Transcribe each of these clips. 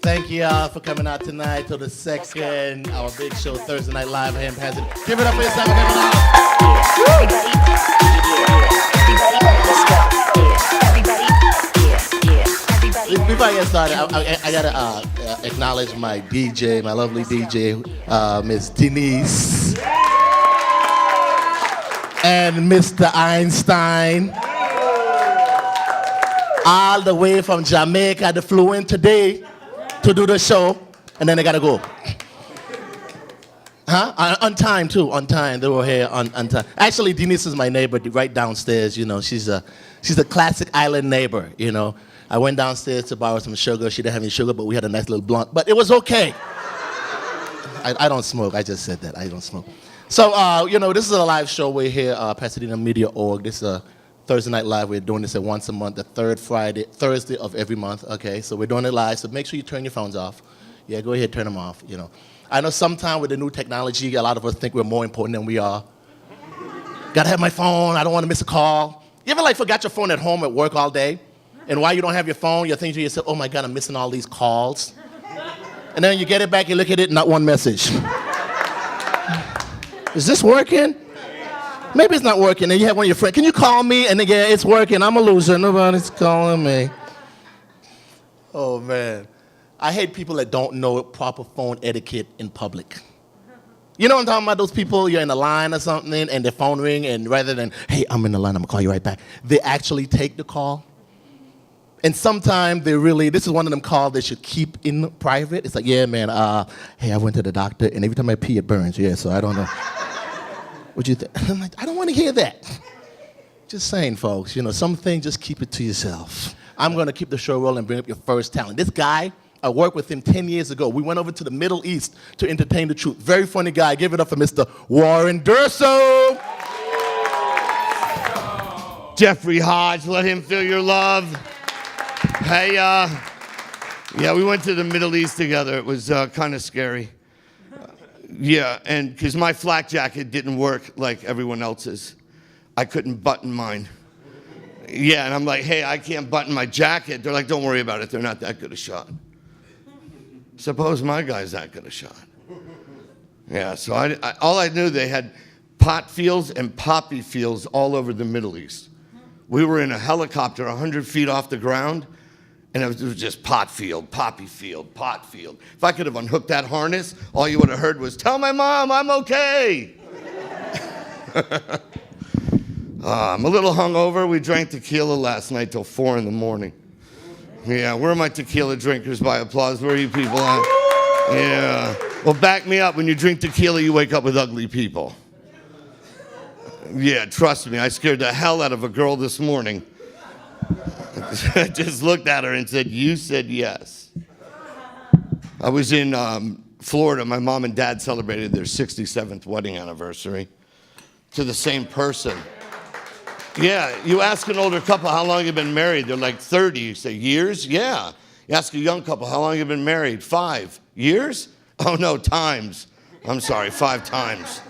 Thank you all for coming out tonight to the second, our big show, Thursday Night Live here in Pasadena. Give it up for yourself for coming out. Before I get started, I gotta acknowledge my DJ, my lovely DJ, Miss Denise, and Mr. Einstein, all the way from Jamaica. They flew in today to do the show, and then they gotta go. On time too. On time. They were here on time. Actually, Denise is my neighbor right downstairs. You know, she's a classic island neighbor. You know, I went downstairs to borrow some sugar. She didn't have any sugar, but we had a nice little blunt. But it was okay. I don't smoke. I just said that. I don't smoke. So, you know, this is a live show. We're here, Pasadena Media Org. This is a Thursday Night Live. We're doing this at once a month, the third Thursday of every month. Okay, so we're doing it live. So make sure you turn your phones off. Yeah, go ahead, turn them off. You know, I know sometimes with the new technology, a lot of us think we're more important than we are. Gotta have my phone. I don't want to miss a call. You ever like forgot your phone at home at work all day, and while you don't have your phone, you're thinking to yourself, "Oh my God, I'm missing all these calls." And then you get it back, you look at it, not one message. Is this working? Maybe it's not working, and you have one of your friends, "Can you call me?" And then, yeah, it's working. I'm a loser. Nobody's calling me. Oh, man. I hate people that don't know proper phone etiquette in public. You know what I'm talking about? Those people, you're in a line or something, and their phone ring, and rather than, "Hey, I'm in the line, I'm going to call you right back," they actually take the call. And sometimes this is one of them calls they should keep in private. It's like, "Yeah, man, hey, I went to the doctor, and every time I pee, it burns. Yeah, so I don't know. What'd you think?" I'm like, I don't want to hear that. Just saying, folks, you know, some things, just keep it to yourself. I'm going to keep the show rolling and bring up your first talent. This guy, I worked with him 10 years ago. We went over to the Middle East to entertain the troops. Very funny guy. Give it up for Mr. Warren Durso. Jeffrey Hodge, let him feel your love. Hey, yeah, we went to the Middle East together. It was kind of scary. Yeah, and because my flak jacket didn't work like everyone else's. I couldn't button mine. Yeah, and I'm like, "Hey, I can't button my jacket." They're like, "Don't worry about it. They're not that good a shot." Suppose my guy's that good a shot. Yeah, so all I knew, they had pot fields and poppy fields all over the Middle East. We were in a helicopter 100 feet off the ground, and it was just pot field, poppy field, pot field. If I could have unhooked that harness, all you would have heard was, "Tell my mom I'm okay." I'm a little hungover. We drank tequila last night till 4 in the morning. Yeah, where are my tequila drinkers by applause? Where are you people at? Yeah. Well, back me up. When you drink tequila, you wake up with ugly people. Yeah, trust me. I scared the hell out of a girl this morning. I just looked at her and said, "You said yes." I was in Florida. My mom and dad celebrated their 67th wedding anniversary to the same person. Yeah, you ask an older couple how long you've been married. They're like 30. You say, "Years?" "Yeah." You ask a young couple how long you've been married. 5 years? "Oh no, times." I'm sorry, 5 times.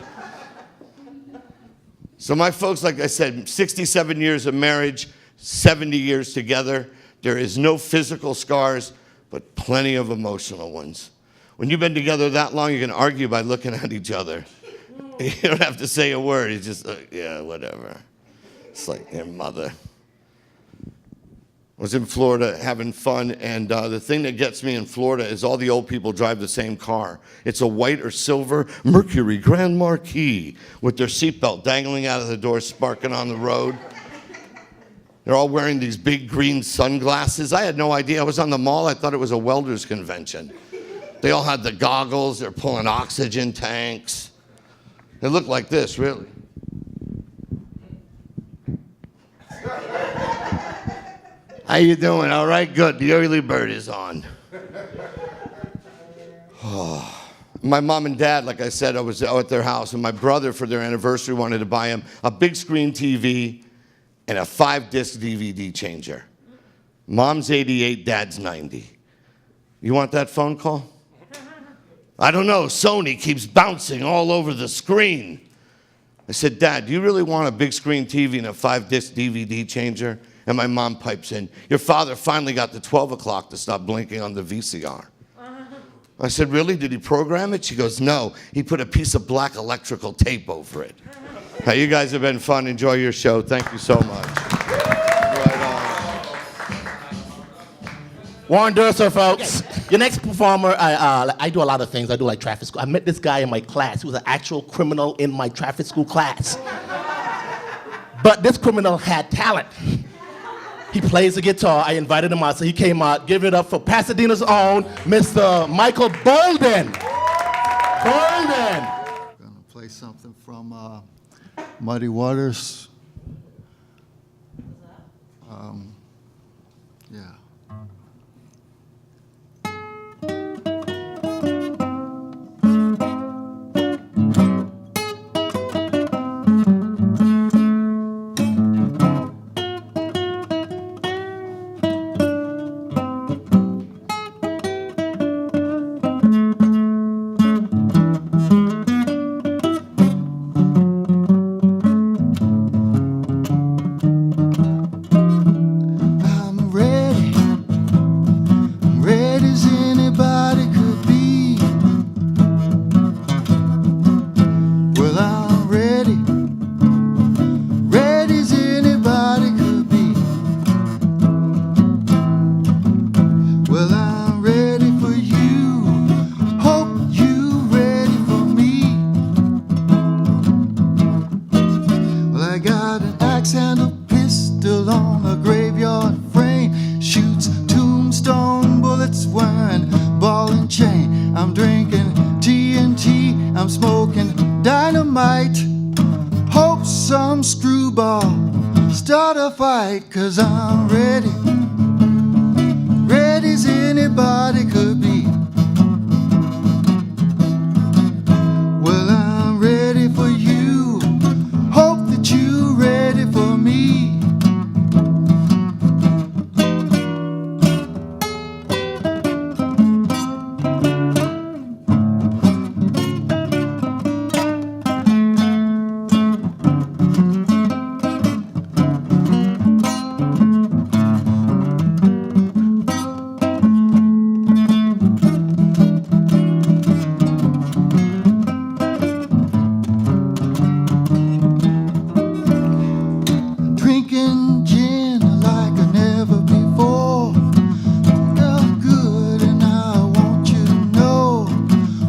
So my folks, like I said, 67 years of marriage, 70 years together. There is no physical scars, but plenty of emotional ones. When you've been together that long, you can argue by looking at each other. You don't have to say a word. It's just, yeah, whatever. It's like your mother. I was in Florida having fun, and the thing that gets me in Florida is all the old people drive the same car. It's a white or silver Mercury Grand Marquis with their seatbelt dangling out of the door, sparking on the road. They're all wearing these big green sunglasses. I had no idea. I was on the mall. I thought it was a welders convention. They all had the goggles. They're pulling oxygen tanks. They look like this, really. How you doing? All right, good. The early bird is on. Oh. My mom and dad, like I said, I was out at their house, and my brother, for their anniversary, wanted to buy him a big screen TV and a 5-disc DVD changer. Mom's 88, dad's 90. You want that phone call? I don't know. Sony keeps bouncing all over the screen. I said, "Dad, do you really want a big screen TV and a 5-disc DVD changer?" And my mom pipes in, "Your father finally got the 12 o'clock to stop blinking on the VCR." I said, really? Did he program it? She goes, no. He put a piece of black electrical tape over it. Hey, you guys have been fun. Enjoy your show. Thank you so much. Right on. Warren Durser, folks. Your next performer, I do a lot of things. I do like traffic school. I met this guy in my class. He was an actual criminal in my traffic school class. But this criminal had talent. He plays the guitar. I invited him out, so he came out. Give it up for Pasadena's own Mr. Michael Bolden. Bolden. Gonna play something from Muddy Waters. Yeah. I'm smoking dynamite. Hope some screwball start a fight, 'cause I'm ready. Ready as anybody could be. Well, I'm ready for you. Hope that you're ready for me. Drinking gin like I never before. Felt good and I want you to know.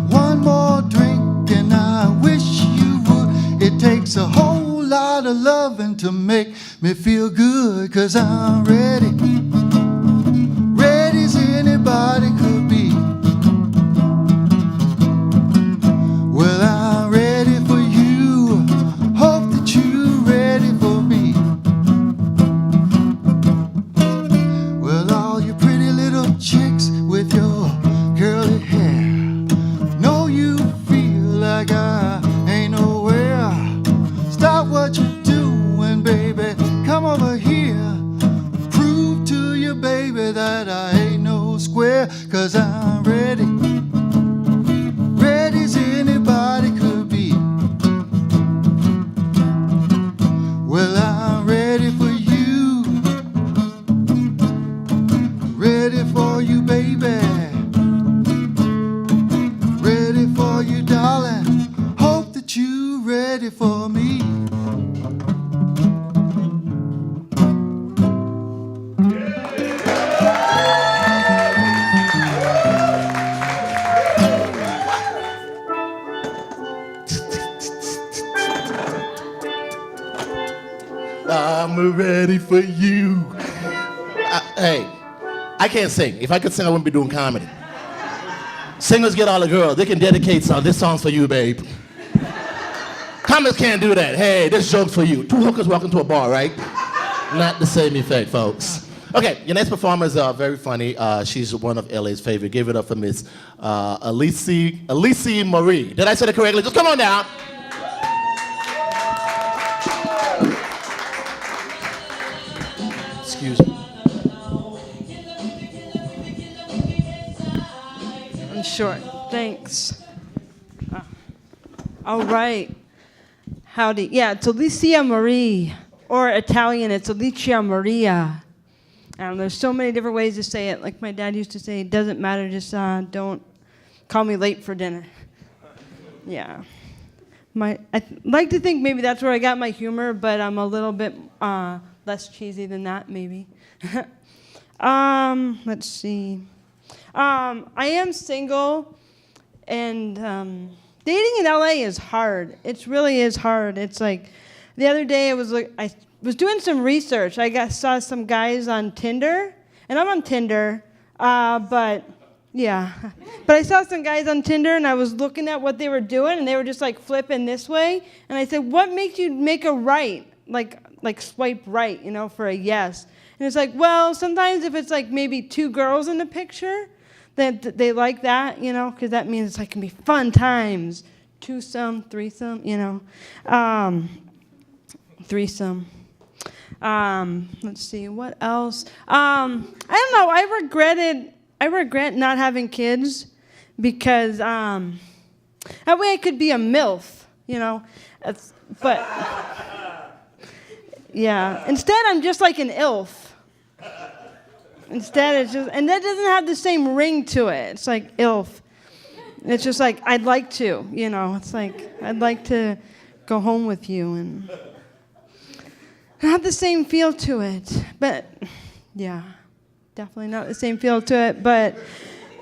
One more drink and I wish you would. It takes a whole lot of loving to make me feel good, 'cause I'm ready. Ready as anybody could be. Well, I'm ready for you. Hope that you're ready for me. Well, all you pretty little chicks with your curly hair, know you feel like I ain't nowhere. Stop what you're doing, baby. Come over here. Prove to you, baby, that I ain't no square, 'cause I'm ready. Ready as anybody could be. Well, I'm ready for you. Ready for you, baby. Ready for you, darling. Hope that you're ready for me. I'm ready for you. Hey, I can't sing. If I could sing, I wouldn't be doing comedy. Singers get all the girls. They can dedicate this song's for you, babe. Comics can't do that. Hey, this joke's for you. Two hookers walking to a bar, right? Not the same effect, folks. Okay, your next performer is very funny. She's one of LA's favorite. Give it up for Miss Alicia Marie. Did I say that correctly? Just come on down. Excuse me. I'm short. Thanks. All right. Howdy. Yeah, it's Alicia Marie. Or Italian, it's Alicia Maria. There's so many different ways to say it. Like my dad used to say, it doesn't matter, just don't call me late for dinner. Yeah. I'd like to think maybe that's where I got my humor, but I'm a little bit less cheesy than that, maybe. Let's see. I am single, and dating in LA is hard. It really is hard. It's like the other day I was doing some research. Saw some guys on Tinder, and I'm on Tinder, but I saw some guys on Tinder, and I was looking at what they were doing, and they were just like flipping this way, and I said, "What makes you make a right, like swipe right, for a yes?" And it's like, well, sometimes if it's like maybe two girls in the picture, that they like that, because that means it's like can be fun times, twosome, threesome, threesome. Let's see, what else? I don't know. I regret not having kids because that way I could be a MILF, but yeah. Instead, I'm just like an ILF. Instead, it's just, and that doesn't have the same ring to it. It's like ILF. It's just like, I'd like to, it's like, I'd like to go home with you and not the same feel to it. But, yeah, definitely not the same feel to it. But,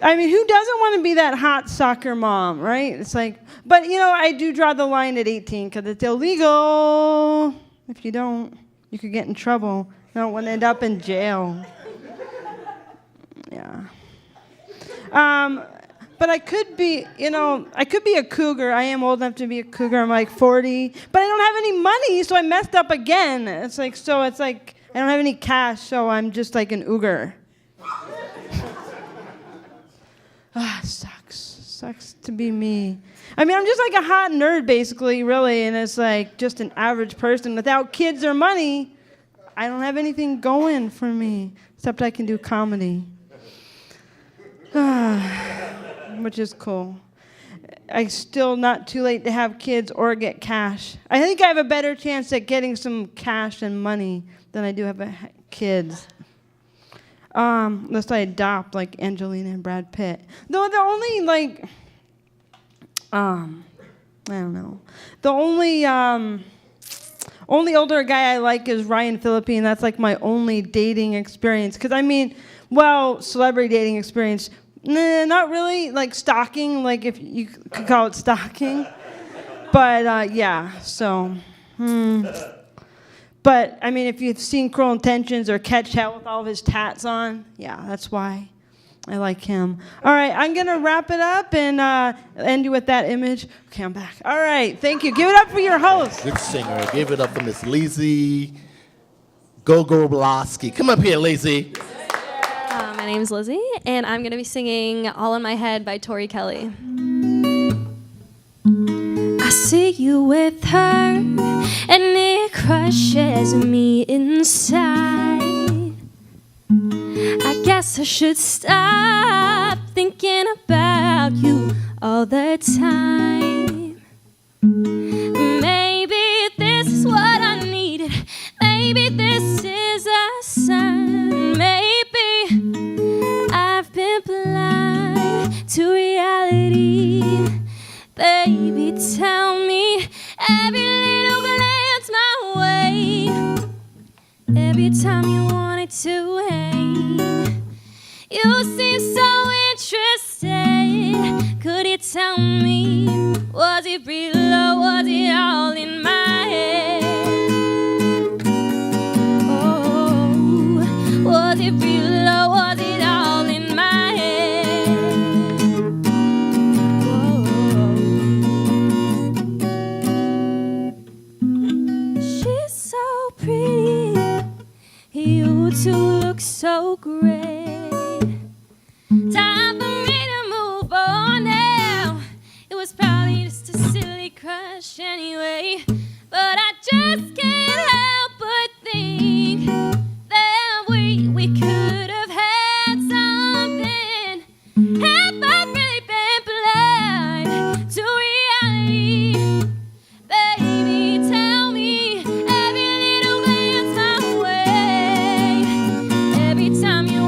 I mean, who doesn't want to be that hot soccer mom, right? It's like, but, I do draw the line at 18 because it's illegal. If you don't, you could get in trouble. You don't want to end up in jail. Yeah. But I could be, I could be a cougar. I am old enough to be a cougar. I'm like 40. But I don't have any money, so I messed up again. It's like I don't have any cash, so I'm just like an ooger. Sucks to be me. I mean, I'm just like a hot nerd, basically, really, and it's like just an average person. Without kids or money, I don't have anything going for me, except I can do comedy. Which is cool. I still not too late to have kids or get cash. I think I have a better chance at getting some cash and money than I do have kids. Unless I adopt like Angelina and Brad Pitt. Though the only I don't know. The only older guy I like is Ryan Phillippe, and that's like my only dating experience. Because celebrity dating experience. Nah, not really, like stalking, like if you could call it stalking. But, yeah, so. But, I mean, if you've seen Cruel Intentions or Catch Hell with all of his tats on, yeah, that's why I like him. All right, I'm going to wrap it up and end you with that image. Okay, I'm back. All right, thank you. Give it up for your host. Good singer. Give it up for Miss Lizzie Gogolowski. Come up here, Lizzie. My name's Lizzie, and I'm going to be singing All in My Head by Tori Kelly. I see you with her, and it crushes me inside. I guess I should stop thinking about you all the time. Maybe this is what I needed. Maybe this is a sign. Maybe I've been blind to reality. Baby, tell me every little glance my way. Every time you wanted to hang, you seem so interested. Could you tell me, was it real or was it all in my head? Oh, was it real or was it all in my head? Whoa. She's so pretty, you two look so great. Time for me to move on now. It was probably just a silly crush anyway, but I just can't help but think that we could have had something. Have I really been blind to reality? Baby, tell me every little glance my way. Every time you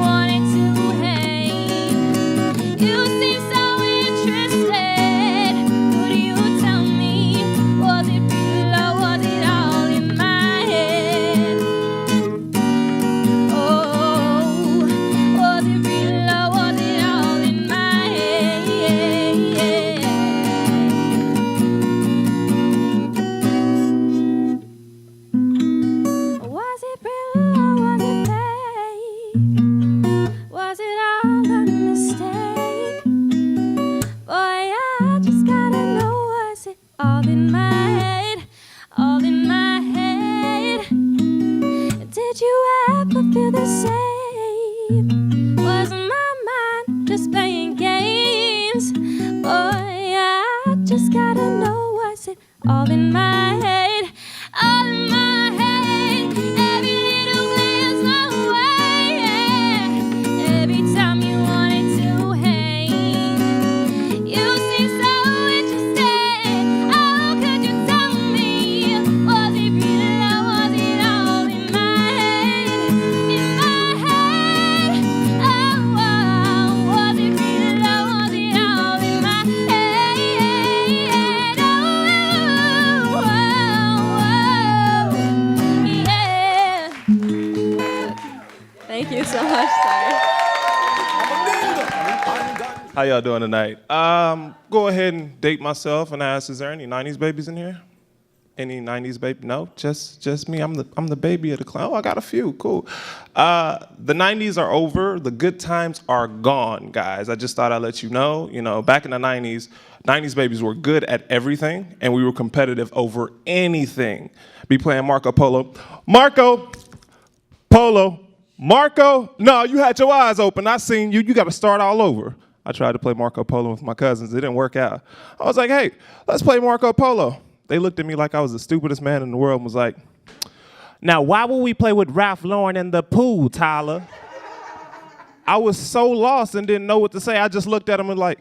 in my head, all in my head. Did you ever feel the same? Was my mind just playing games? Boy, I just gotta know, was it all in my head, all in my head? Every little glance my way, every time you wanted to hang. You seem so interested. Oh, could you tell me? Was it real or was it all in my head? In my head. Oh, oh, was it real or was it all in my head? Oh, oh, yeah. Thank you so much, sorry. How y'all doing tonight? Go ahead and date myself and ask, is there any 90s babies in here? Any 90s baby? No, just me. I'm the baby of the clan. Oh, I got a few. Cool. The 90s are over. The good times are gone, guys. I just thought I'd let you know. You know, back in the 90s babies were good at everything, and we were competitive over anything. Be playing Marco Polo. Marco Polo. Marco. No, you had your eyes open. I seen you. You got to start all over. I tried to play Marco Polo with my cousins. It didn't work out. I was like, hey, let's play Marco Polo. They looked at me like I was the stupidest man in the world and was like, now why would we play with Ralph Lauren in the pool, Tyler? I was so lost and didn't know what to say. I just looked at him and like,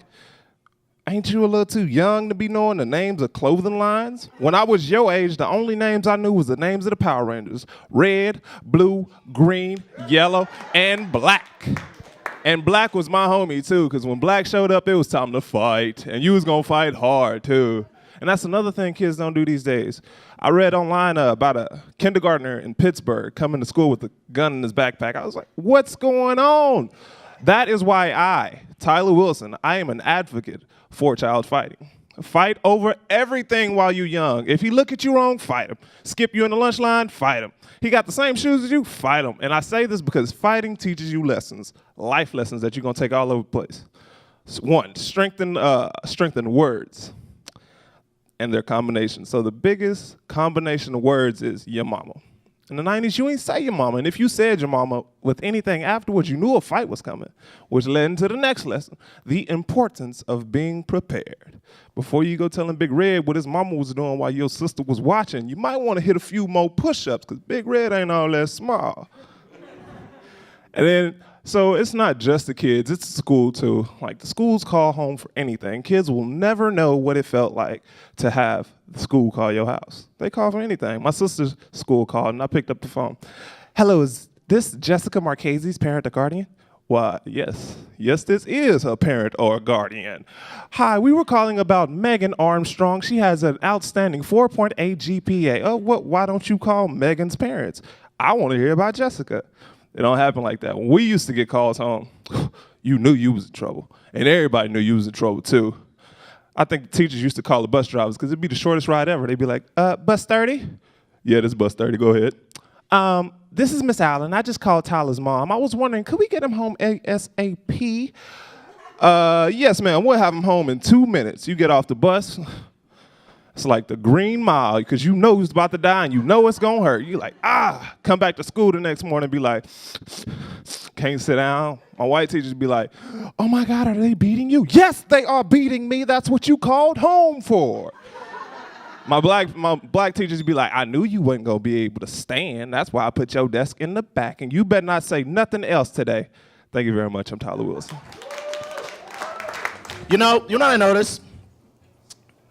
ain't you a little too young to be knowing the names of clothing lines? When I was your age, the only names I knew was the names of the Power Rangers. Red, blue, green, yellow, and black. And Black was my homie too, because when Black showed up, it was time to fight. And you was gonna fight hard too. And that's another thing kids don't do these days. I read online about a kindergartner in Pittsburgh coming to school with a gun in his backpack. I was like, what's going on? That is why I, Tyler Wilson, I am an advocate for child fighting. Fight over everything while you're young. If he look at you wrong, fight him. Skip you in the lunch line, fight him. He got the same shoes as you, fight him. And I say this because fighting teaches you lessons, life lessons that you're gonna take all over the place. One, strengthen words and their combination. So the biggest combination of words is your mama. In the 90s, you ain't say your mama. And if you said your mama with anything afterwards, you knew a fight was coming, which led into the next lesson, the importance of being prepared. Before you go telling Big Red what his mama was doing while your sister was watching, you might want to hit a few more push-ups because Big Red ain't all that small. And then, so it's not just the kids, it's the school too. Like the schools call home for anything. Kids will never know what it felt like to have the school call your house. They call for anything. My sister's school called and I picked up the phone. Hello, is this Jessica Marchese's parent or guardian? Why, yes, this is her parent or guardian. Hi, we were calling about Megan Armstrong. She has an outstanding 4.8 GPA. Oh, why don't you call Megan's parents? I want to hear about Jessica. It don't happen like that. When we used to get calls home, you knew you was in trouble. And everybody knew you was in trouble too. I think the teachers used to call the bus drivers because it'd be the shortest ride ever. They'd be like, bus 30? Yeah, this is bus 30, go ahead. This is Miss Allen. I just called Tyler's mom. I was wondering, could we get him home ASAP? Yes, ma'am, we'll have him home in 2 minutes. You get off the bus. It's like the Green Mile, because you know he's about to die and you know it's gonna hurt. You're like, come back to school the next morning and be like, can't sit down. My white teachers be like, oh my God, are they beating you? Yes, they are beating me. That's what you called home for. My black teachers be like, I knew you wasn't gonna be able to stand. That's why I put your desk in the back and you better not say nothing else today. Thank you very much. I'm Tyler Wilson. You know what I noticed?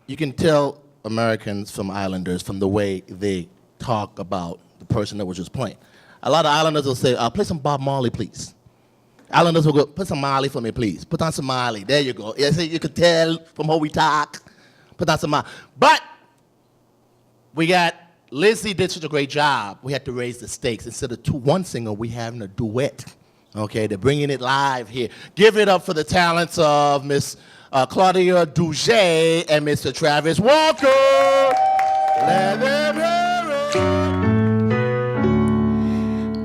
You can tell Americans from Islanders from the way they talk about the person that was just playing. A lot of Islanders will say, play some Bob Marley, please. Islanders will go, put some Marley for me, please. Put on some Marley. There you go. You can tell from how we talk. Put on some Marley. But Lizzie did such a great job. We had to raise the stakes. Instead of one singer, we having a duet. Okay, they're bringing it live here. Give it up for the talents of Miss Claudia Douget and Mr. Travis Walker.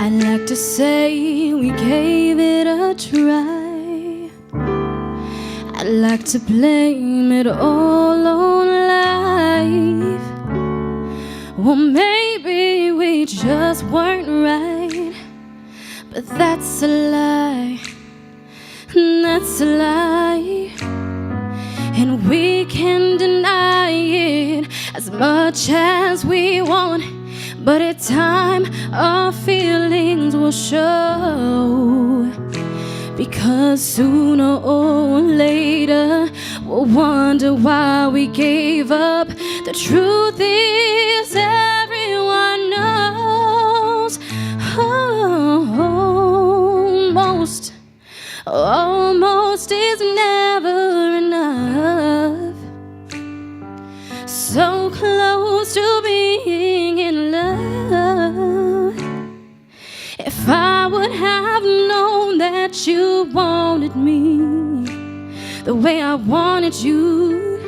I'd like to say we gave it a try. I'd like to blame it all on life. Well, maybe we just weren't right, but that's a lie. That's a lie. And we can deny it as much as we want, but in time our feelings will show. Because sooner or later we'll wonder why we gave up. The truth is everyone knows. Almost is never enough. So close to being in love. If I would have known that you wanted me the way I wanted you,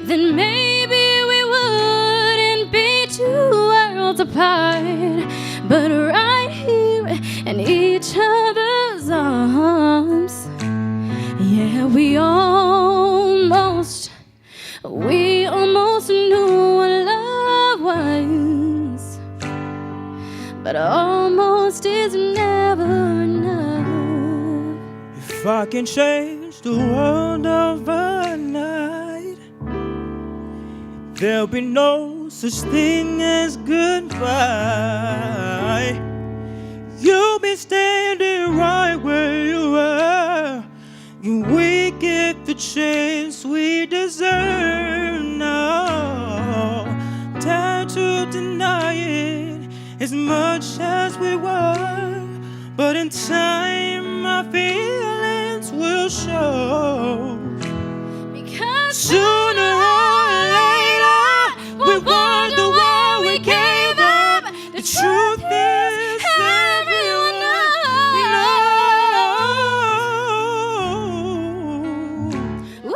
then maybe we wouldn't be 2 worlds apart, but right here in each other's arms. Yeah, we almost knew what love was, but almost is never enough. If I can change the world overnight, there'll be no such thing as goodbye. You'll be standing right where you are, and we get the chance we deserve now. Time to deny it as much as we were, but in time our feelings will show. Because Sooner or later we wonder why we gave up. The truth is everyone knows. woo!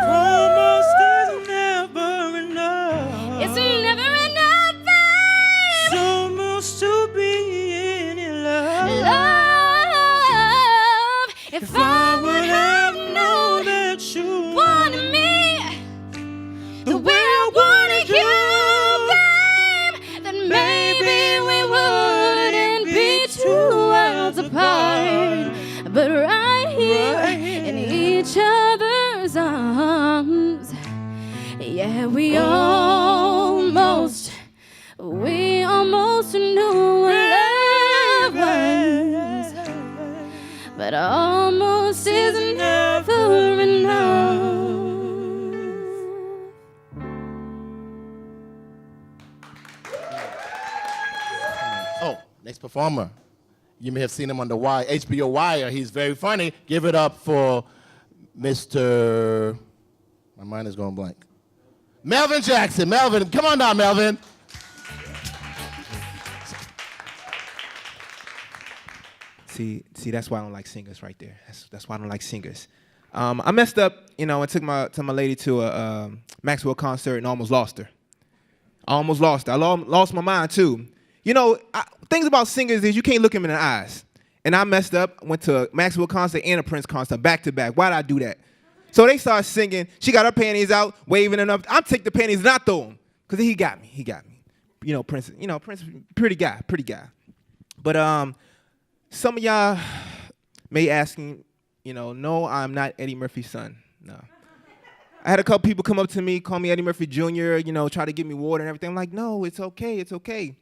Almost is never enough. It's never enough, babe. It's almost to being in love. Love. If I would have known that you wanted me the way I wanted you, babe, then maybe we wouldn't be 2 worlds apart, but right here in each other's arms. Yeah, we almost knew what love was, but almost is never enough. Oh, next performer. You may have seen him on the Wire, HBO Wire. He's very funny. Give it up for Mr. My mind is going blank. Melvin Jackson. Melvin, come on down, Melvin. See, that's why I don't like singers right there. That's why I don't like singers. I messed up, you know, and took my lady to a Maxwell concert and almost lost her. I lost my mind too. You know, things about singers is you can't look them in the eyes. And I messed up, went to a Maxwell concert and a Prince concert back to back. Why'd I do that? So they started singing. She got her panties out, waving them up. I take the panties and I throw them. Because he got me. You know, Prince, pretty guy. But some of y'all may asking, you know, no, I'm not Eddie Murphy's son. No. I had a couple people come up to me, call me Eddie Murphy Jr., you know, try to give me water and everything. I'm like, no, it's okay.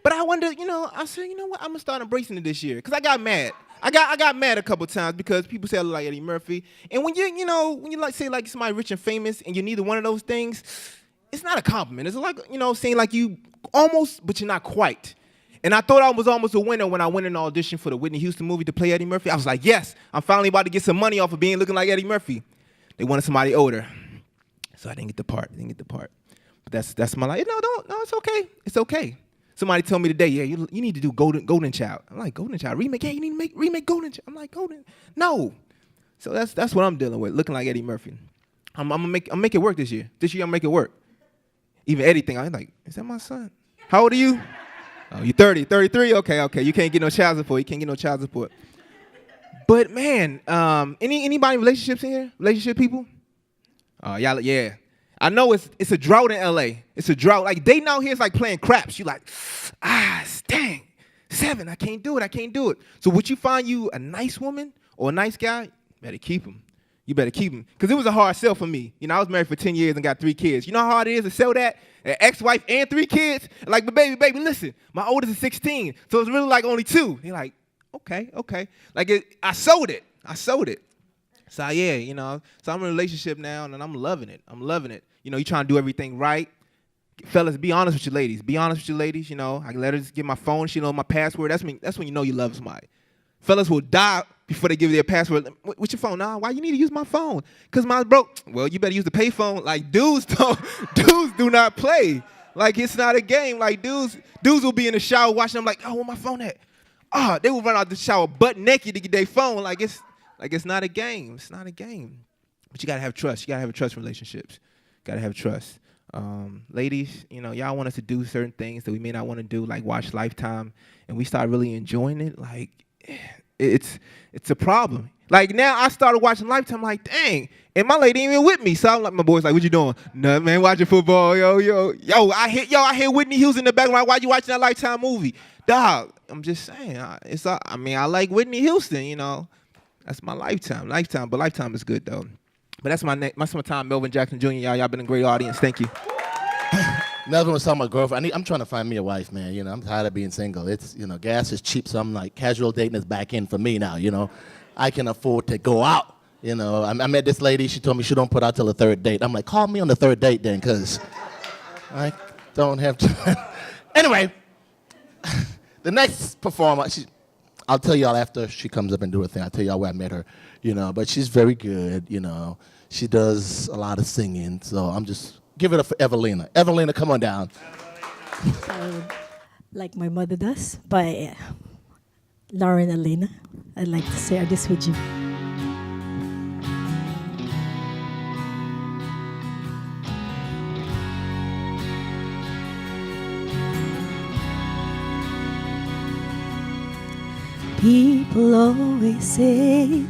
But I wonder, you know, I said, you know what, I'm gonna start embracing it this year. Because I got mad. I got mad a couple times because people say I look like Eddie Murphy. And when you like say like somebody rich and famous and you're neither one of those things, it's not a compliment. It's like, you know, saying like you almost, but you're not quite. And I thought I was almost a winner when I went in the audition for the Whitney Houston movie to play Eddie Murphy. I was like, yes, I'm finally about to get some money off of looking like Eddie Murphy. They wanted somebody older. So I didn't get the part. But that's my life. No, it's okay. Somebody told me today, yeah, you need to do Golden Child. I'm like, Golden Child remake? Yeah, you need to remake Golden Child. I'm like, Golden? No. So that's what I'm dealing with, looking like Eddie Murphy. I'm gonna make it work this year. This year I'm make it work. Even Eddie think, I'm like, is that my son? How old are you? Oh, you 30, 33? Okay. You can't get no child support. But man, anybody relationships in here? Relationship people? Y'all, yeah. I know it's a drought in LA. It's a drought. Like dating out here is like playing craps. You like, dang, 7, I can't do it. So would you find you a nice woman or a nice guy? Better keep him. You better keep him. Because it was a hard sell for me. You know, I was married for 10 years and got 3 kids. You know how hard it is to sell that? An ex-wife and 3 kids? Like, but baby, listen, my oldest is 16, so it's really like only 2. You're like, okay. Like, I sold it. So, yeah, you know, so I'm in a relationship now, and I'm loving it. You know, you trying to do everything right. Fellas, be honest with your ladies. You know, I can let her just get my phone. She know my password. That's when you know you love somebody. Fellas will die before they give you their password. What's your phone? Nah, why you need to use my phone? Because mine's broke. Well, you better use the pay phone. Like, dudes do not play. Like, it's not a game. Like, dudes will be in the shower watching them like, oh, where my phone at? They will run out the shower butt naked to get their phone. Like, it's not a game. It's not a game. But you got to have trust. You got to have a trust in relationships. Got to have trust. Ladies, you know, y'all want us to do certain things that we may not want to do, like watch Lifetime, and we start really enjoying it. Like, it's a problem. Like, now I started watching Lifetime, like, dang, and my lady ain't even with me. So I'm like, my boy's like, what you doing? Nothing, man, watching football, yo. I hear Whitney Houston in the background. Why you watching that Lifetime movie? Dog, I'm just saying, I like Whitney Houston, you know. That's my Lifetime, but Lifetime is good, though. But that's my time, Melvin Jackson Jr. Y'all been a great audience. Thank you. Melvin was telling my girlfriend, I'm trying to find me a wife, man. You know, I'm tired of being single. It's, you know, gas is cheap, so I'm like, casual dating is back in for me now, you know. I can afford to go out, you know. I met this lady. She told me she don't put out till the 3rd date. I'm like, call me on the 3rd date then, because I don't have time. Anyway, the next performer, I'll tell y'all after she comes up and do her thing. I'll tell y'all where I met her, you know. But she's very good, you know. She does a lot of singing, so I'm just give it up for Evelina. Evelina, come on down. Like my mother does, by Lauren Elena. I'd like to share this with you. People always say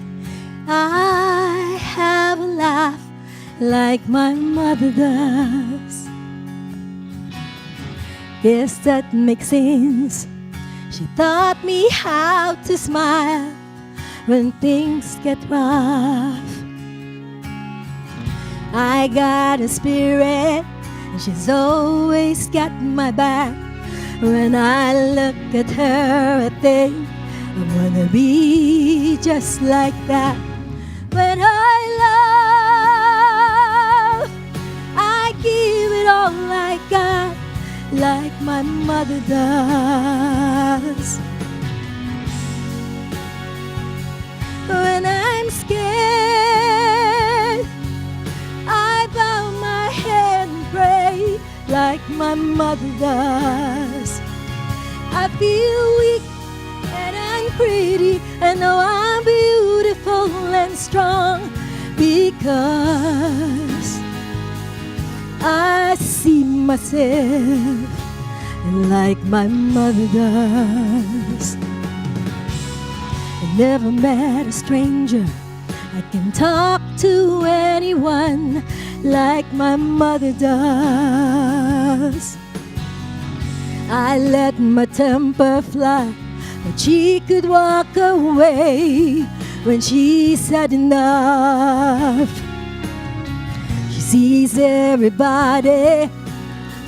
I have a laugh like my mother does. Yes, that makes sense. She taught me how to smile when things get rough. I got a spirit, and she's always got my back. When I look at her, I think I wanna be just like that. When I love, I give it all I got, like my mother does. When I'm scared, I bow my head and pray, like my mother does. I feel weak and I'm pretty, and know I'm beautiful and strong, because I see myself like my mother does. I never met a stranger, I can talk to anyone like my mother does. I let my temper fly, but she could walk away when she said enough. She sees everybody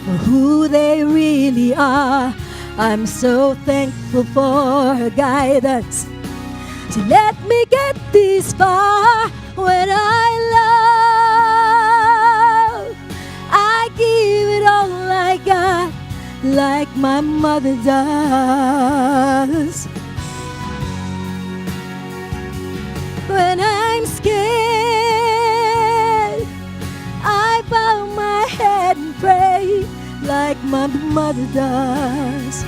for who they really are. I'm so thankful for her guidance to let me get this far. When I love, I give it all I got, like my mother does. When I'm scared, I bow my head and pray, like my mother does.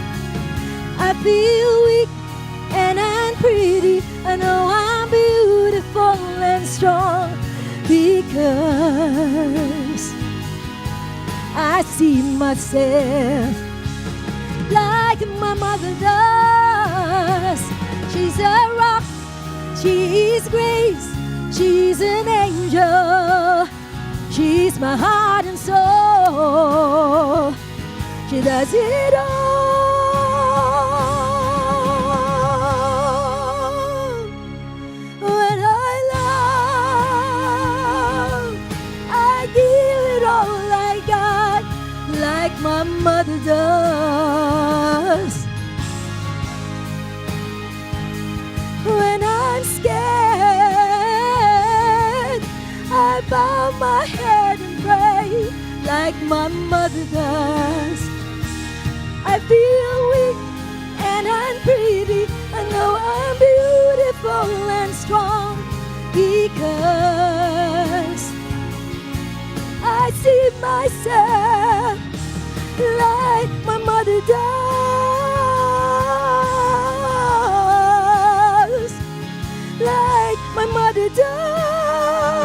I feel weak and I'm pretty, I know I'm beautiful and strong, because I see myself like my mother does. She's a rock, she's grace, she's an angel. She's my heart soul. She does it all. When I love, I give it all I got, like my mother does. When I'm scared, I bow my head and pray, like my mother does. I feel weak and unpretty. I know I'm beautiful and strong because I see myself like my mother does, like my mother does.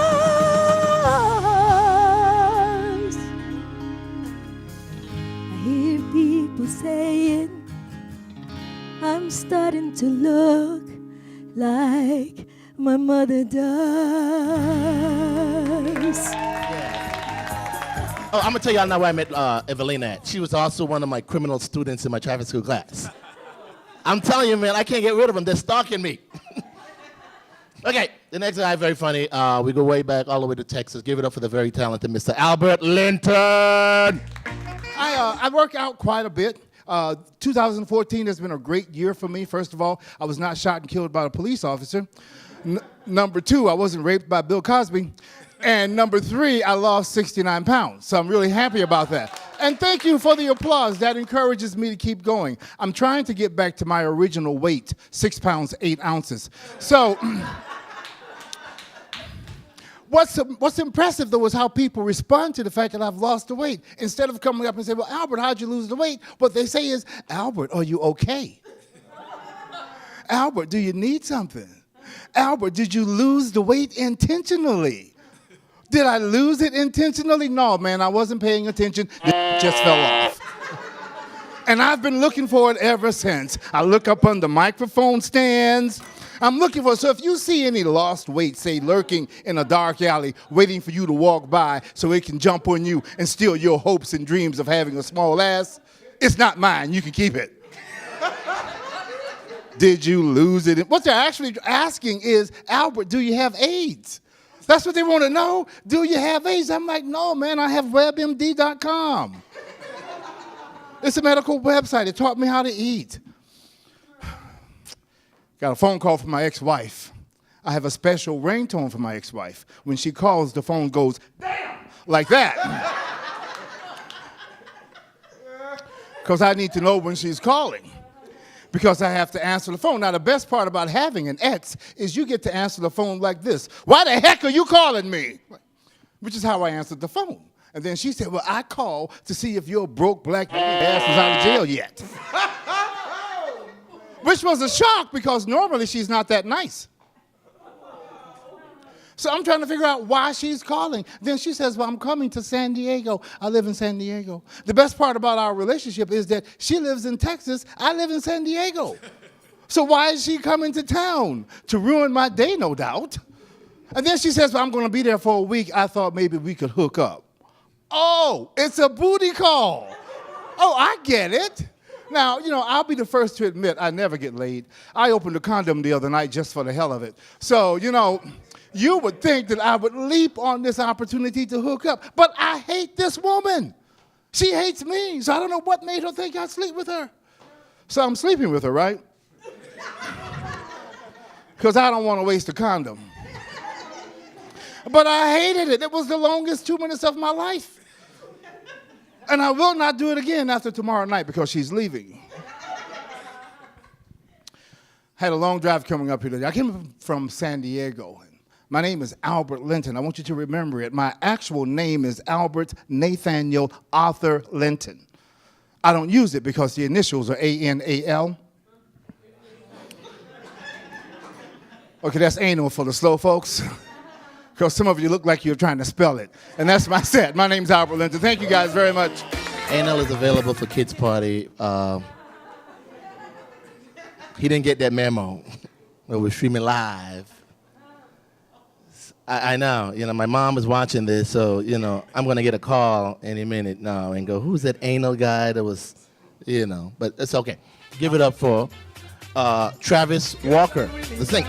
I hear people saying I'm starting to look like my mother does. Oh, I'm gonna tell y'all now where I met Evelina at. She was also one of my criminal students in my traffic school class. I'm telling you, man, I can't get rid of them. They're stalking me. Okay, the next guy, very funny. We go way back, all the way to Texas. Give it up for the very talented Mr. Albert Linton. I work out quite a bit. 2014 has been a great year for me. First of all, I was not shot and killed by a police officer. Number two, I wasn't raped by Bill Cosby. And number three, I lost 69 pounds. So I'm really happy about that. And thank you for the applause. That encourages me to keep going. I'm trying to get back to my original weight, 6 pounds, 8 ounces. So what's impressive, though, is how people respond to the fact that I've lost the weight. Instead of coming up and saying, well, Albert, how'd you lose the weight? What they say is, Albert, are you okay? Albert, do you need something? Albert, did you lose the weight intentionally? Did I lose it intentionally? No, man, I wasn't paying attention. It just fell off. And I've been looking for it ever since. I look up on the microphone stands. I'm looking for it. So if you see any lost weight, say, lurking in a dark alley, waiting for you to walk by so it can jump on you and steal your hopes and dreams of having a small ass, it's not mine. You can keep it. Did you lose it? What they're actually asking is, Albert, do you have AIDS? That's what they want to know. Do you have AIDS? I'm like, no, man, I have WebMD.com. It's a medical website. It taught me how to eat. Got a phone call from my ex-wife. I have a special ringtone for my ex-wife. When she calls, the phone goes, damn, like that. Because I need to know when she's calling. Because I have to answer the phone. Now, the best part about having an ex is you get to answer the phone like this. Why the heck are you calling me? Which is how I answered the phone. And then she said, well, I called to see if your broke black ass was out of jail yet. Which was a shock because normally she's not that nice. So I'm trying to figure out why she's calling. Then she says, well, I'm coming to San Diego. I live in San Diego. The best part about our relationship is that she lives in Texas. I live in San Diego. So why is she coming to town? To ruin my day, no doubt. And then she says, well, I'm going to be there for a week. I thought maybe we could hook up. Oh, it's a booty call. Oh, I get it. Now, you know, I'll be the first to admit I never get laid. I opened a condom the other night just for the hell of it. So, you know, you would think that I would leap on this opportunity to hook up. But I hate this woman. She hates me. So I don't know what made her think I'd sleep with her. So I'm sleeping with her, right? Because I don't want to waste a condom. But I hated it. It was the longest 2 minutes of my life. And I will not do it again after tomorrow night because she's leaving. Had a long drive coming up here today. I came from San Diego. My name is Albert Linton. I want you to remember it. My actual name is Albert Nathaniel Arthur Linton. I don't use it because the initials are A-N-A-L. Okay, that's anal for the slow folks. Because some of you look like you're trying to spell it. And that's my set. My name's Albert Linton. Thank you guys very much. Anal is available for Kids Party. He didn't get that memo. We're streaming live. I know. My mom is watching this, so, I'm going to get a call any minute now and go, who's that anal guy that was, but it's okay. Give it up for Travis Walker. Let's sing.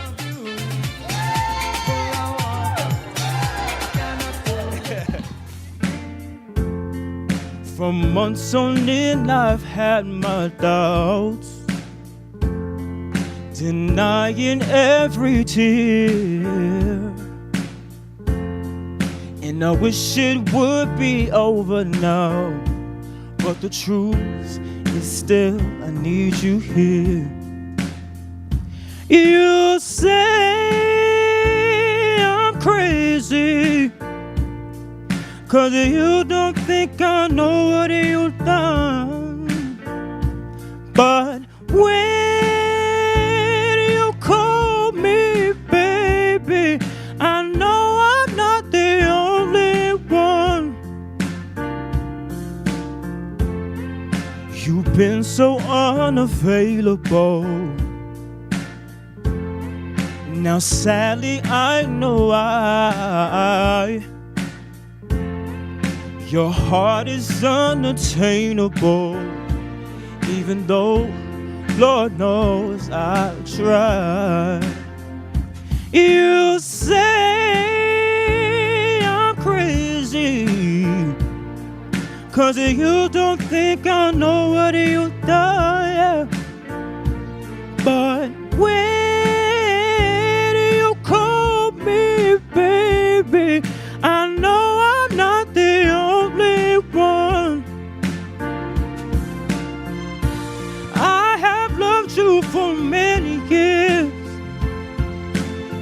For months on end, I've had my doubts, denying every tear. And I wish it would be over now, but the truth is still I need you here. You say I'm crazy, 'cause you don't think I know what you've done. But when you call me baby, I know I'm not the only one. You've been so unavailable. Now sadly I know your heart is unattainable, even though Lord knows I've tried. You say I'm crazy, 'cause you don't think I know what you've done, yeah. But when you call me baby, I know I'm not the only one. I have loved you for many years,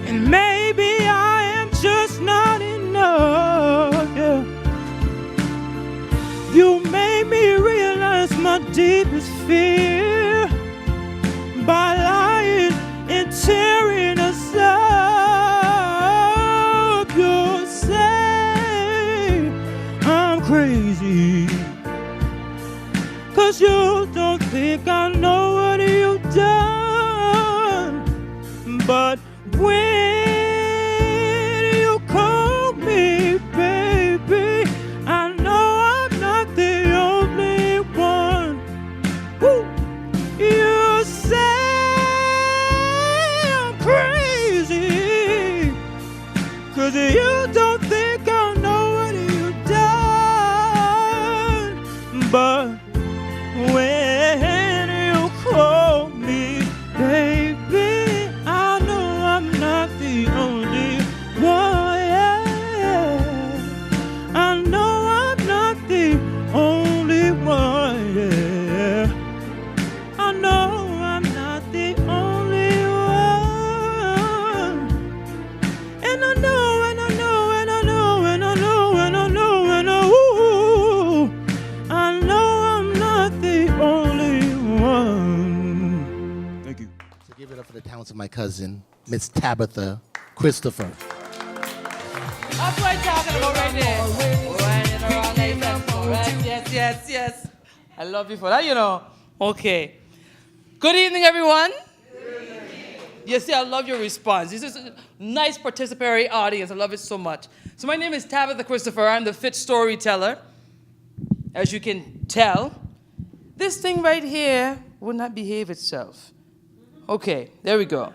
and maybe I am just not enough, yeah. You made me realize my deepest fear by lying and tearing us up. You say I'm crazy, 'cause you don't think I know what you've done. But when you call me baby, I know I'm not the only one. Woo! You say I'm crazy, 'cause you don't think I know what you've done. But when you call me baby, I know I'm not the only one, yeah. I know I'm not the only one, yeah. I know I'm not the only one. And I know, and I know, and I know, and I know, and I know, and ooh, I know I'm not the only one. Thank you. So give it up for the talents of my cousin, Miss Tabitha Christopher. That's what I'm talking about right there. Yes. I love you for that, Okay. Good evening, everyone. You see, I love your response. This is a nice participatory audience. I love it so much. So my name is Tabitha Christopher. I'm the fit storyteller. As you can tell, this thing right here would not behave itself. Okay, there we go.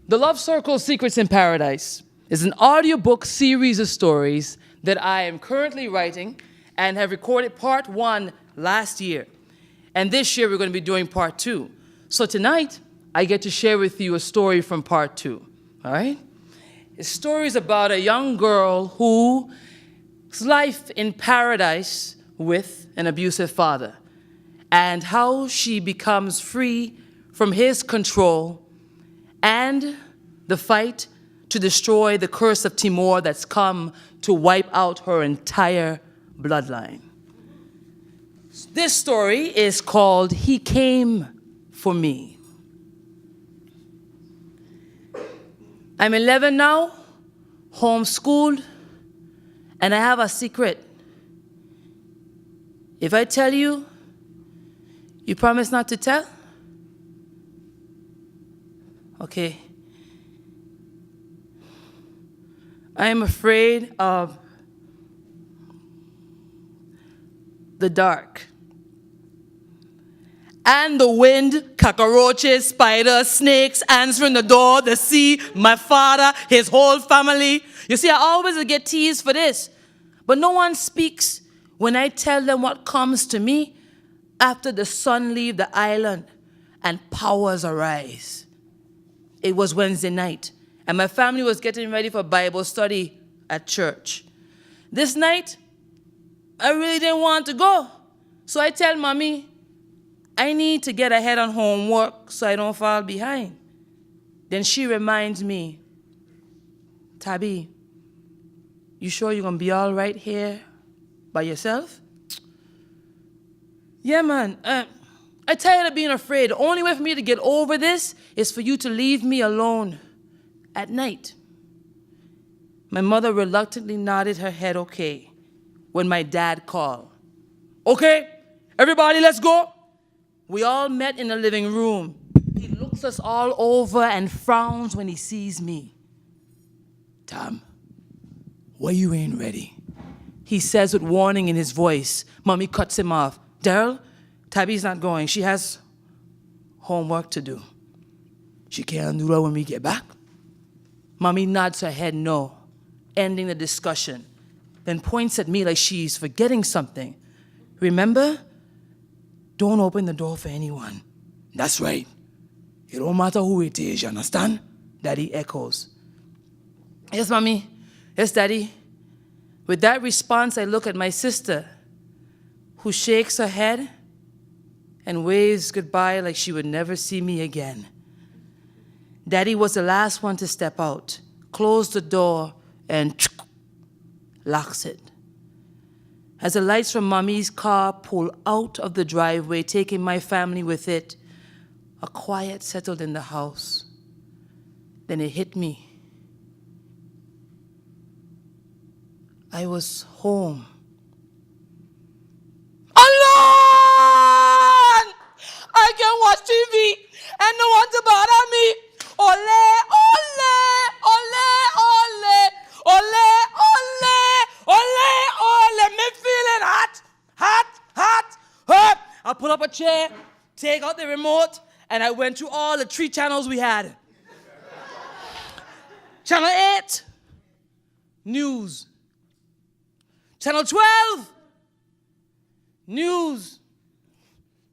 The Love Circle Secrets in Paradise is an audiobook series of stories that I am currently writing and have recorded part 1 last year. And this year we're going to be doing part 2. So tonight, I get to share with you a story from part 2, all right? The story is about a young girl whose life in paradise with an abusive father, and how she becomes free from his control and the fight to destroy the curse of Timor that's come to wipe out her entire bloodline. This story is called He Came for Me. I'm 11 now, homeschooled, and I have a secret. If I tell you, you promise not to tell? Okay? I am afraid of the dark. And the wind, cockroaches, spiders, snakes, answering the door, the sea, my father, his whole family. You see, I always get teased for this. But no one speaks when I tell them what comes to me after the sun leave the island and powers arise. It was Wednesday night, and my family was getting ready for Bible study at church. This night, I really didn't want to go. So I tell Mommy, I need to get ahead on homework so I don't fall behind. Then she reminds me, Tabby, you sure you're going to be all right here by yourself? Yeah, man. I'm tired of being afraid. The only way for me to get over this is for you to leave me alone at night. My mother reluctantly nodded her head okay when my dad called. Okay, everybody, let's go. We all met in the living room. He looks us all over and frowns when he sees me. Tom, why you ain't ready? He says with warning in his voice. Mommy cuts him off. Daryl, Tabby's not going. She has homework to do. She can't do that when we get back. Mommy nods her head no, ending the discussion, then points at me like she's forgetting something. Remember? Don't open the door for anyone. That's right. It don't matter who it is, you understand? Daddy echoes. Yes, Mommy. Yes, Daddy. With that response, I look at my sister, who shakes her head and waves goodbye like she would never see me again. Daddy was the last one to step out, close the door, and locks it. As the lights from Mommy's car pull out of the driveway, taking my family with it, a quiet settled in the house. Then it hit me. I was home. Alone! I can watch TV and no one to bother me. Ole, ole, ole, ole, ole, ole, ole. Me feeling hot, hot, hot, hot. I pull up a chair, take out the remote, and I went through all the 3 channels we had. Channel 8, news. Channel 12, news.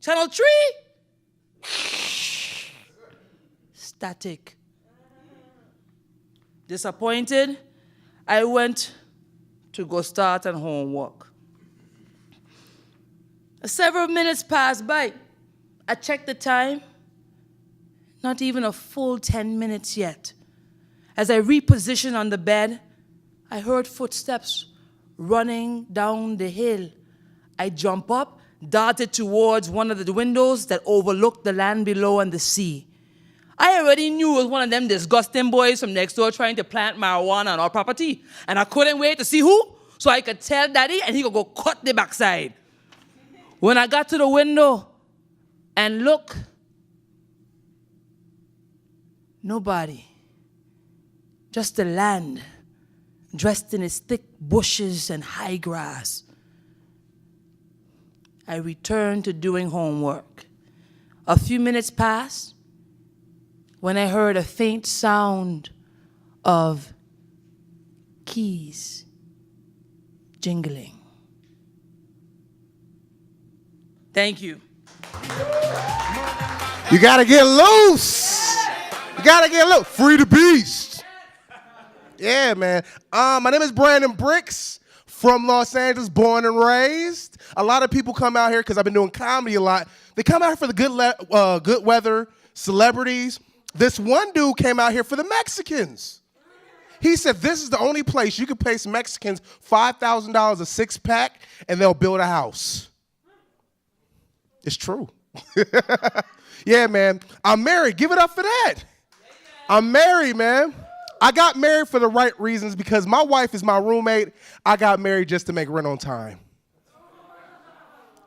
Channel 3, static. Disappointed, I went to go start on homework. Several minutes passed by. I checked the time. Not even a full 10 minutes yet. As I repositioned on the bed, I heard footsteps running down the hill. I jump up, darted towards one of the windows that overlooked the land below and the sea. I already knew it was one of them disgusting boys from next door trying to plant marijuana on our property. And I couldn't wait to see who, so I could tell Daddy and he could go cut the backside. When I got to the window and look, nobody. Just the land, dressed in its thick bushes and high grass. I returned to doing homework. A few minutes passed when I heard a faint sound of keys jingling. Thank you. You gotta get loose. You gotta get loose. Free the beast. Yeah, man. My name is Brandon Bricks from Los Angeles, born and raised. A lot of people come out here because I've been doing comedy a lot. They come out here for the good weather, celebrities. This one dude came out here for the Mexicans. He said this is the only place you can pay some Mexicans $5,000 a 6-pack and they'll build a house. It's true. Yeah, man. I'm married. Give it up for that. I'm married, man. I got married for the right reasons because my wife is my roommate. I got married just to make rent on time.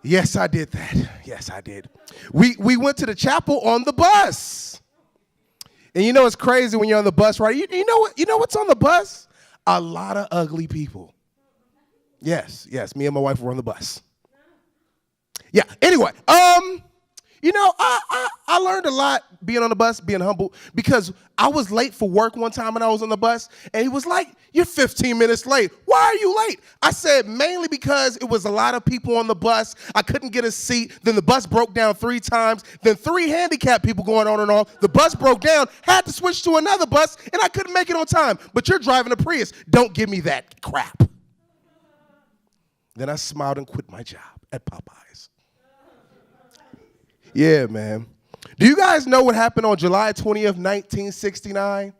Yes, I did that. Yes, I did. We went to the chapel on the bus. And you know it's crazy when you're on the bus, right? You know what? You know what's on the bus? A lot of ugly people. Yes, me and my wife were on the bus. Yeah. Anyway, you know, I learned a lot being on the bus, being humble, because I was late for work one time when I was on the bus, and he was like, "You're 15 minutes late. Why are you late?" I said, mainly because it was a lot of people on the bus. I couldn't get a seat. Then the bus broke down 3 times. Then 3 handicapped people going on and off. The bus broke down, had to switch to another bus, and I couldn't make it on time. But you're driving a Prius. Don't give me that crap. Then I smiled and quit my job at Popeyes. Yeah, man. Do you guys know what happened on July 20th, 1969?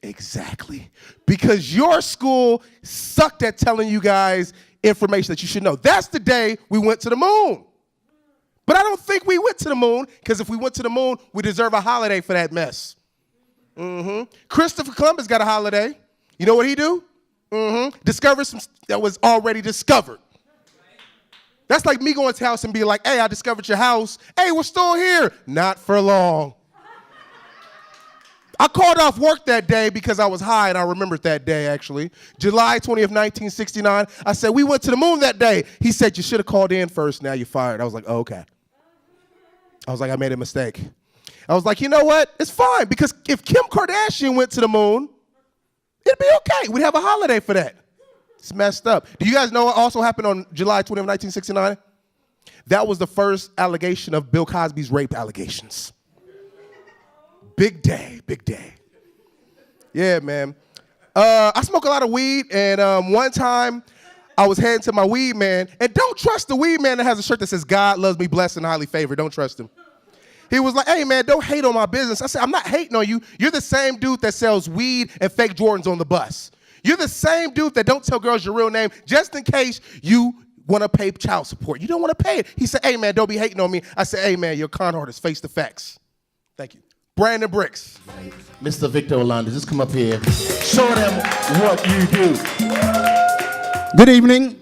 Exactly. Because your school sucked at telling you guys information that you should know. That's the day we went to the moon. But I don't think we went to the moon, because if we went to the moon, we deserve a holiday for that mess. Christopher Columbus got a holiday. You know what he do? Discover some that was already discovered. That's like me going to house and being like, "Hey, I discovered your house. Hey, we're still here." Not for long. I called off work that day because I was high, and I remembered that day, actually. July 20th, 1969. I said, "We went to the moon that day." He said, "You should have called in first. Now you're fired." I was like, "Oh, okay." I was like, I made a mistake. I was like, you know what? It's fine, because if Kim Kardashian went to the moon, it'd be okay. We'd have a holiday for that. It's messed up. Do you guys know what also happened on July 20th, 1969? That was the first allegation of Bill Cosby's rape allegations. Big day, big day. Yeah, man. I smoke a lot of weed, and one time I was heading to my weed man, and don't trust the weed man that has a shirt that says, "God loves me, blessed and highly favored." Don't trust him. He was like, "Hey, man, don't hate on my business." I said, "I'm not hating on you. You're the same dude that sells weed and fake Jordans on the bus. You're the same dude that don't tell girls your real name just in case you want to pay child support. You don't want to pay it." He said, "Hey, man, don't be hating on me." I said, "Hey, man, you're a con artist. Face the facts." Thank you. Brandon Bricks. Mr. Victor Orlando, just come up here. Show them what you do. Good evening.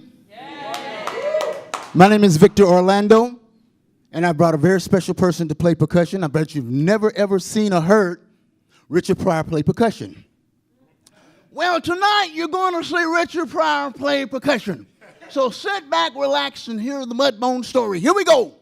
My name is Victor Orlando, and I brought a very special person to play percussion. I bet you've never, ever seen or heard Richard Pryor play percussion. Well, tonight you're going to see Richard Pryor play percussion. So sit back, relax, and hear the Mudbone story. Here we go.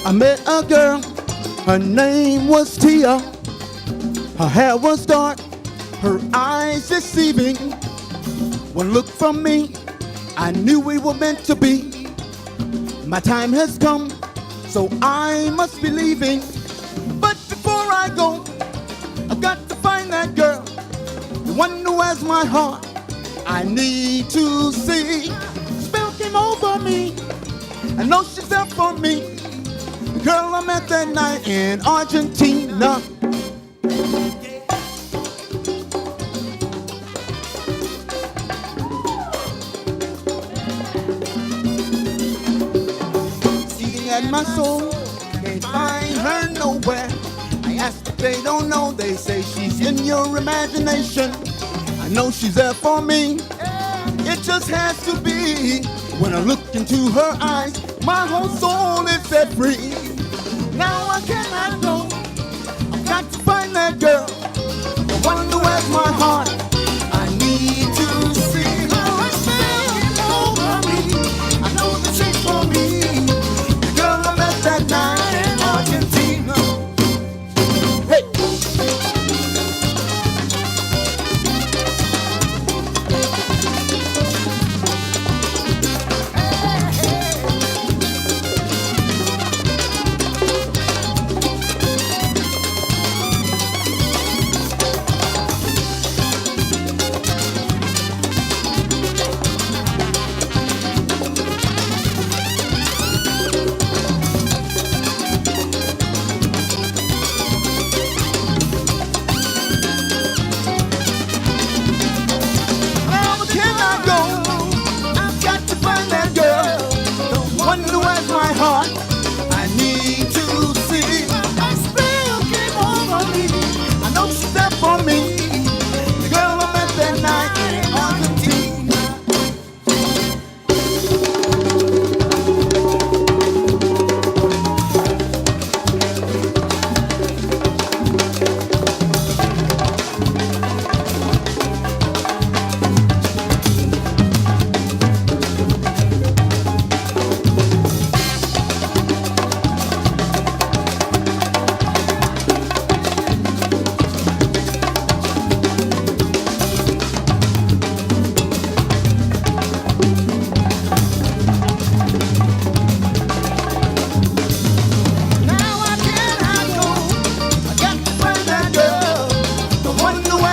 I met a girl, her name was Tia. Her hair was dark, her eyes deceiving. One look from me, I knew we were meant to be. My time has come, so I must be leaving. But before I go, I've got to find that girl, the one who has my heart. I need to see. Spell came over me, I know she's there for me. The girl I met that night in Argentina. Eating at my soul, can't find her nowhere. I asked if they don't know, they say she's in your imagination. I know she's there for me, it just has to be. When I look into her eyes, my whole soul is set free. Now I cannot go, I've got to find that girl, the one who has my heart. I need to see her spell over me. I know that she's for me, the girl I met that night in Argentina. Hey!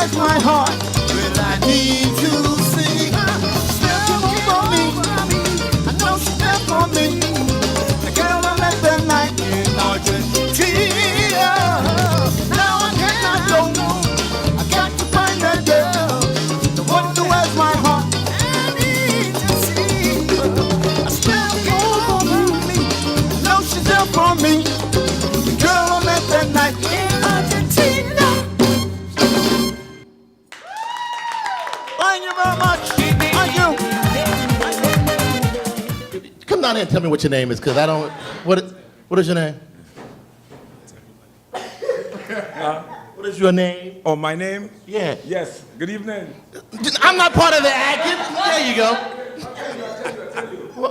where's my heart? Well, I need to see her. Still for me. I know she's there for me. The girl I met that night in Argentina. Now I cannot go. I got to find that girl. The one who has my heart. I need to see her. Still for me. I know she's there for me. The girl I met that night in Argentina. Thank you very much. Thank you. Come down here and tell me what your name is, because I don't. What is your name? What is your name? Oh, my name? Yeah. Yes. Good evening. I'm not part of the acting. There you go.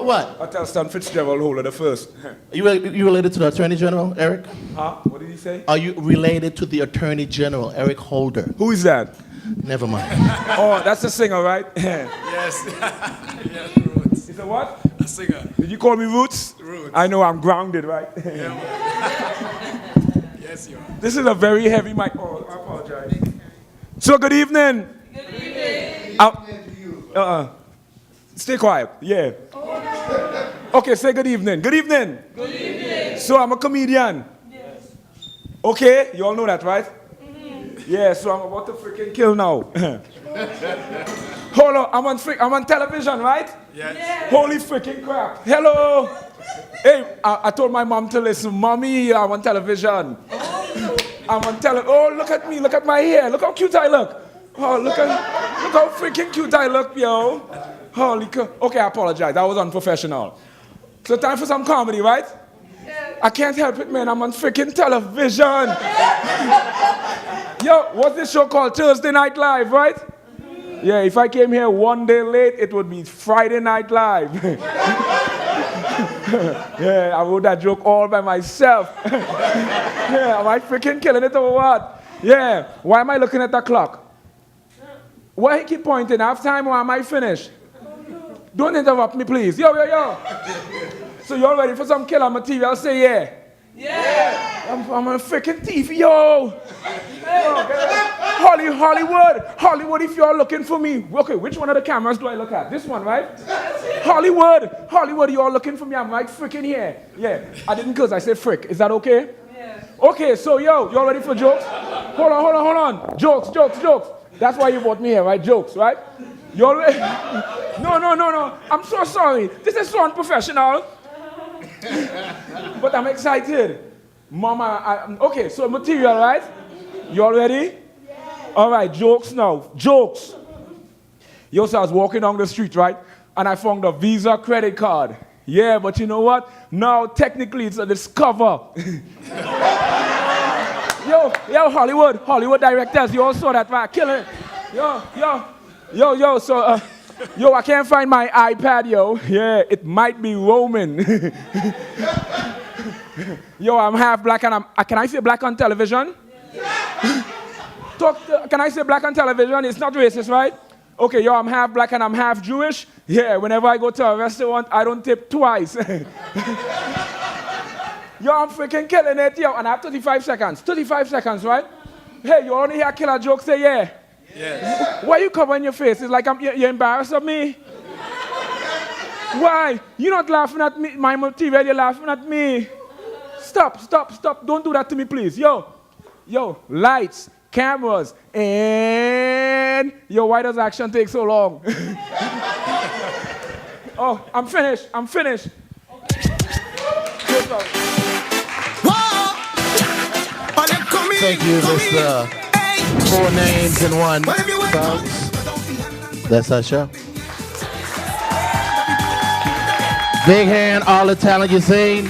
What? I tell Stan Fitzgerald Holder the first. You related to the Attorney General, Eric? Huh? What did he say? Are you related to the Attorney General, Eric Holder? Who is that? Never mind. Oh, that's the singer, right? Yes. Yes, Roots. Is it what? A singer. Did you call me Roots? Roots. I know I'm grounded, right? Yes, you are. This is a very heavy mic. Oh, I apologize. So, good evening. Good evening. Stay quiet. Yeah. Okay, say good evening. Good evening. Good evening. So, I'm a comedian. Yes. Okay, you all know that, right? Yeah, so I'm about to freaking kill now. Hold on, I'm on television, right? Yes. Holy freaking crap. Hello. Hey, I told my mom to listen. Mommy, I'm on television. I'm on television. Oh, look at me. Look at my hair. Look how cute I look. Oh, look how freaking cute I look, yo. Holy okay, I apologize. That was unprofessional. So time for some comedy, right? I can't help it, man. I'm on freaking television. Yo, what's this show called? Thursday Night Live, right? Yeah, if I came here one day late, it would be Friday Night Live. Yeah, I wrote that joke all by myself. Yeah, am I freaking killing it or what? Yeah, why am I looking at the clock? Why he keep pointing? Half time or am I finished? Don't interrupt me, please. Yo. So you all ready for some killer material? Say yeah. Yeah. I'm on freaking TV, yo. Hollywood, if you're looking for me. Okay, which one of the cameras do I look at? This one, right? Hollywood, you're looking for me. I'm right freaking here. Yeah, I didn't curse, I said frick. Is that okay? Yeah. Okay, so yo, you all ready for jokes? Hold on. Jokes. That's why you brought me here, right? Jokes, right? You all ready? No. I'm so sorry. This is so unprofessional. But I'm excited. Mama, okay, so material, right? You all ready? Yeah. All right, jokes now. Jokes. Yo, so I was walking down the street, right? And I found a Visa credit card. Yeah, but you know what? Now, technically, it's a Discover. Yo, Hollywood directors, you all saw that, right? Kill it. Yo, so, yo, I can't find my iPad, yo. Yeah, it might be roaming. Yo, I'm half black and can I say black on television? Yeah. Can I say black on television? It's not racist, right? Okay, yo, I'm half black and I'm half Jewish. Yeah, whenever I go to a restaurant, I don't tip twice. Yo, I'm freaking killing it, yo. And I have 35 seconds. 35 seconds, right? Hey, you only hear killer joke, say yeah. Yes. Why you covering your face? It's like you're embarrassed of me. Why? You're not laughing at me, my material, you're laughing at me. Stop. Don't do that to me, please. Yo, lights, cameras, and yo, why does action take so long? Oh, I'm finished. Thank you, Mr. 4 names in one. Folks. That's our show. Big hand, all the talent you seen.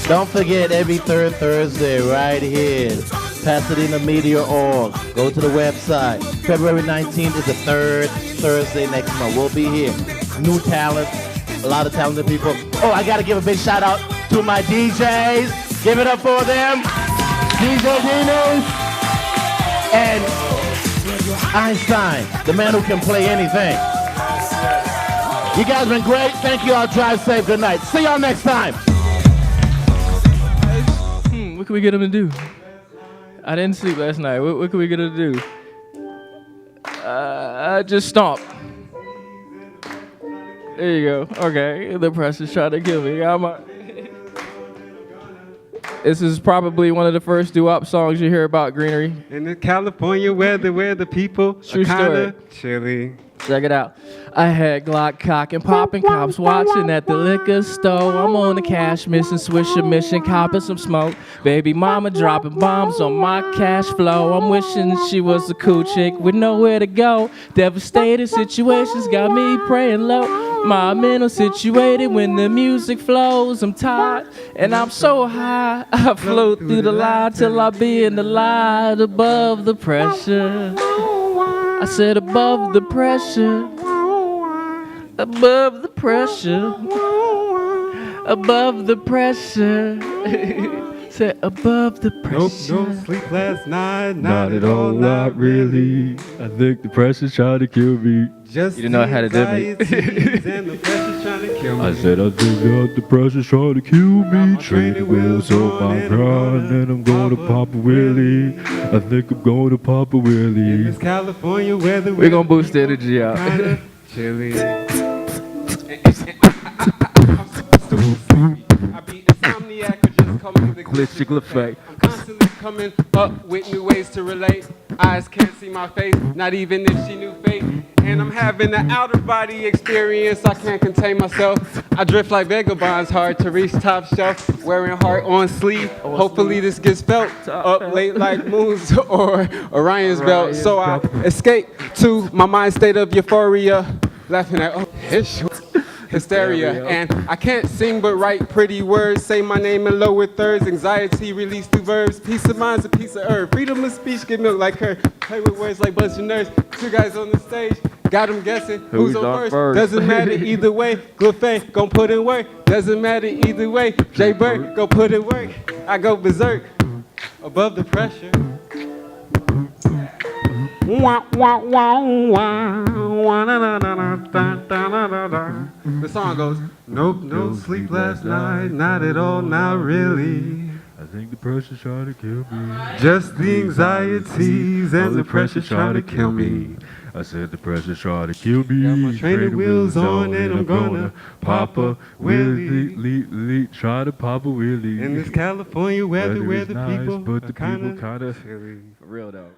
Don't forget, every third Thursday, right here, PasadenaMedia.org. Go to the website. February 19th is the third Thursday next month. We'll be here. New talent, a lot of talented people. Oh, I got to give a big shout out to my DJs. Give it up for them. DJ Dinos and Einstein, the man who can play anything. You guys been great. Thank you all. Drive safe. Good night. See y'all next time. What can we get him to do? I didn't sleep last night. What can we get him to do? Just stomp. There you go. Okay, the pressure's trying to kill me. This is probably one of the first doo-wop songs you hear about greenery. In the California weather where the people True are kinda story. chilly. Check it out. I had Glock cocking, popping, cops watching at the liquor store. I'm on the cash missing, swisher mission, copping some smoke. Baby mama dropping bombs on my cash flow. I'm wishing she was a cool chick with nowhere to go. Devastating situations got me praying low. My mental situated when the music flows. I'm tired and I'm so high. I float through the line till I be in the light above the pressure. I said above the pressure, above the pressure, above the pressure. Said above the pressure. No sleep last night, Not at all, not really. I think the pressure's trying to kill me. Just You didn't know I had it in me. and the pressure's trying to kill me. I said I think that the pressure's trying to kill me. Training wheels on my grind, and I'm going to pop a wheelie. I think I'm going to pop a In wheelie. this California weather We're gonna boost the energy out. kinda chilly. I be insomniac or just coming to the Glitchical effect. I'm constantly coming up with new ways to relate. Eyes can't see my face, not even if she knew fate. And I'm having an outer body experience, I can't contain myself. I drift like vagabonds, hard to reach top shelf. Wearing heart on sleeve, hopefully this gets felt. Up late like moons or Orion's belt. So I escape to my mind state of euphoria. Laughing at, oh, hysteria. And I can't sing but write pretty words. Say my name in lower thirds. Anxiety released through verbs. Peace of mind's a piece of herb. Freedom of speech, get milk like her. Play with words like bunch of nerds. Two guys on the stage, got them guessing. Who's on first? Doesn't matter either way. Gluffé, gon' put in work. Doesn't matter either way. Jay Bird, go put in work. I go berserk. Above the pressure. The song goes, nope, no sleep last night, not at all, not really. I think the pressure's trying to kill me. Just the anxieties and the pressure trying to kill me. I said the pressure's trying to kill me. Got my training wheels on and I'm gonna pop a wheelie. Try to pop a wheelie. In this California weather where is the nice, people but are the people kinda kinda chilly. For real though.